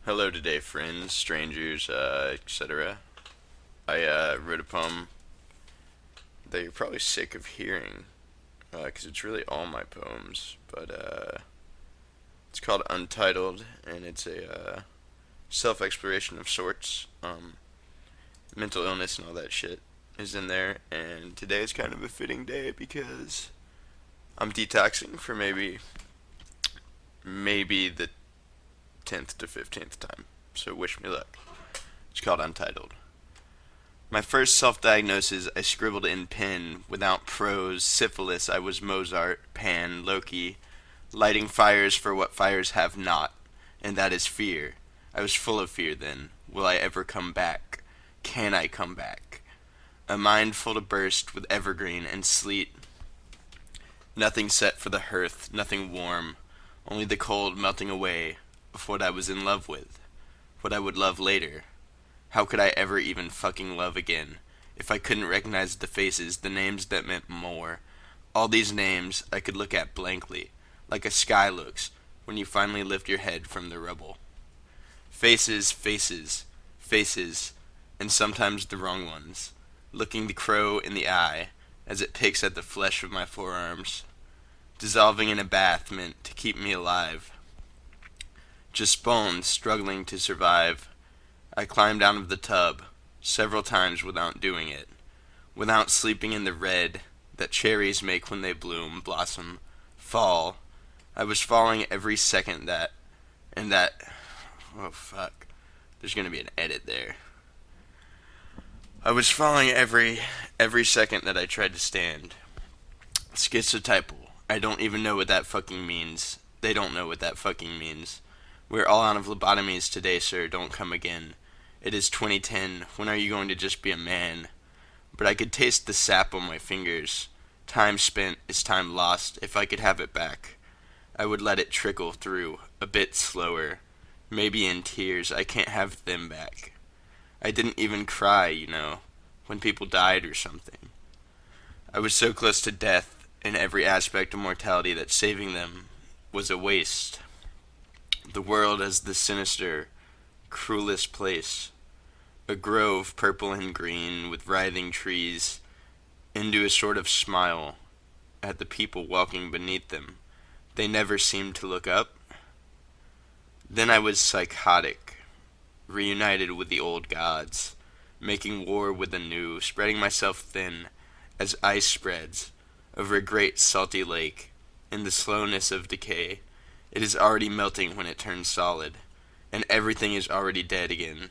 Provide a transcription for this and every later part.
Hello today, friends, strangers, etc. I wrote a poem that you're probably sick of hearing, because it's really all my poems, but it's called Untitled, and it's a self-exploration of sorts. Mental illness and all that shit is in there, and today is kind of a fitting day because I'm detoxing for maybe the 10th to 15th time. So wish me luck. It's called Untitled. My first self-diagnosis I scribbled in pen, without prose, syphilis I was Mozart, Pan, Loki, lighting fires for what fires have not, and that is fear. I was full of fear then. Will I ever come back? Can I come back? A mind full to burst with evergreen and sleet. Nothing set for the hearth, nothing warm, only the cold melting away of what I was in love with, what I would love later. How could I ever even fucking love again if I couldn't recognize the faces, the names that meant more? All these names I could look at blankly, like a sky looks when you finally lift your head from the rubble. Faces, faces, faces, and sometimes the wrong ones, looking the crow in the eye as it picks at the flesh of my forearms. Dissolving in a bath meant to keep me alive. Just bones struggling to survive. I climbed out of the tub several times without doing it, without sleeping in the red that cherries make when they bloom, blossom, fall. I was falling every second oh fuck, there's gonna be an edit there. I was falling every second that I tried to stand. Schizotypal. I don't even know what that fucking means. They don't know what that fucking means. We're all out of lobotomies today, sir. Don't come again. It is 2010. When are you going to just be a man? But I could taste the sap on my fingers. Time spent is time lost. If I could have it back, I would let it trickle through, a bit slower. Maybe in tears. I can't have them back. I didn't even cry, when people died or something. I was so close to death in every aspect of mortality that saving them was a waste. The world as the sinister, cruelest place. A grove, purple and green, with writhing trees, into a sort of smile at the people walking beneath them. They never seemed to look up. Then I was psychotic, reunited with the old gods, making war with the new, spreading myself thin as ice spreads over a great salty lake. In the slowness of decay, it is already melting when it turns solid, and everything is already dead again,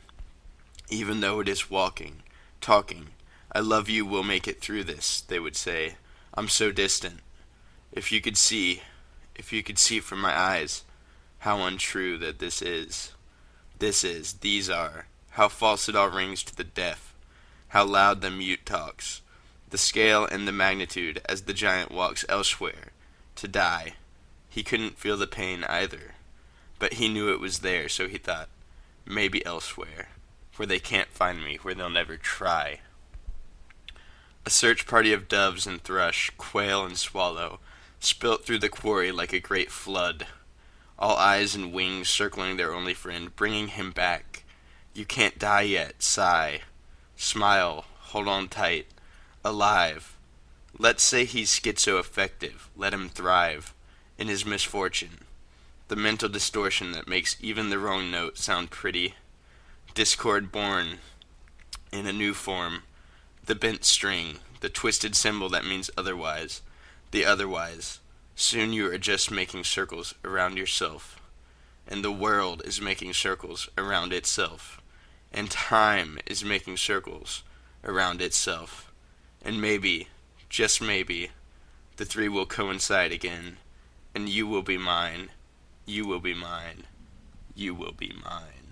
even though it is walking, talking. I love you, we'll make it through this, they would say. I'm so distant. If you could see from my eyes how untrue that this is, these are, how false it all rings to the deaf, how loud the mute talks, the scale and the magnitude as the giant walks elsewhere, to die. He couldn't feel the pain either, but he knew it was there, so he thought, maybe elsewhere, where they can't find me, where they'll never try. A search party of doves and thrush, quail and swallow, spilt through the quarry like a great flood, all eyes and wings circling their only friend, bringing him back. You can't die yet, sigh, smile, hold on tight, alive. Let's say he's schizoaffective, let him thrive in his misfortune, the mental distortion that makes even the wrong note sound pretty, discord born in a new form, the bent string, the twisted symbol that means otherwise, the otherwise. Soon you are just making circles around yourself, and the world is making circles around itself, and time is making circles around itself, and maybe, just maybe, the three will coincide again, and you will be mine, you will be mine, you will be mine.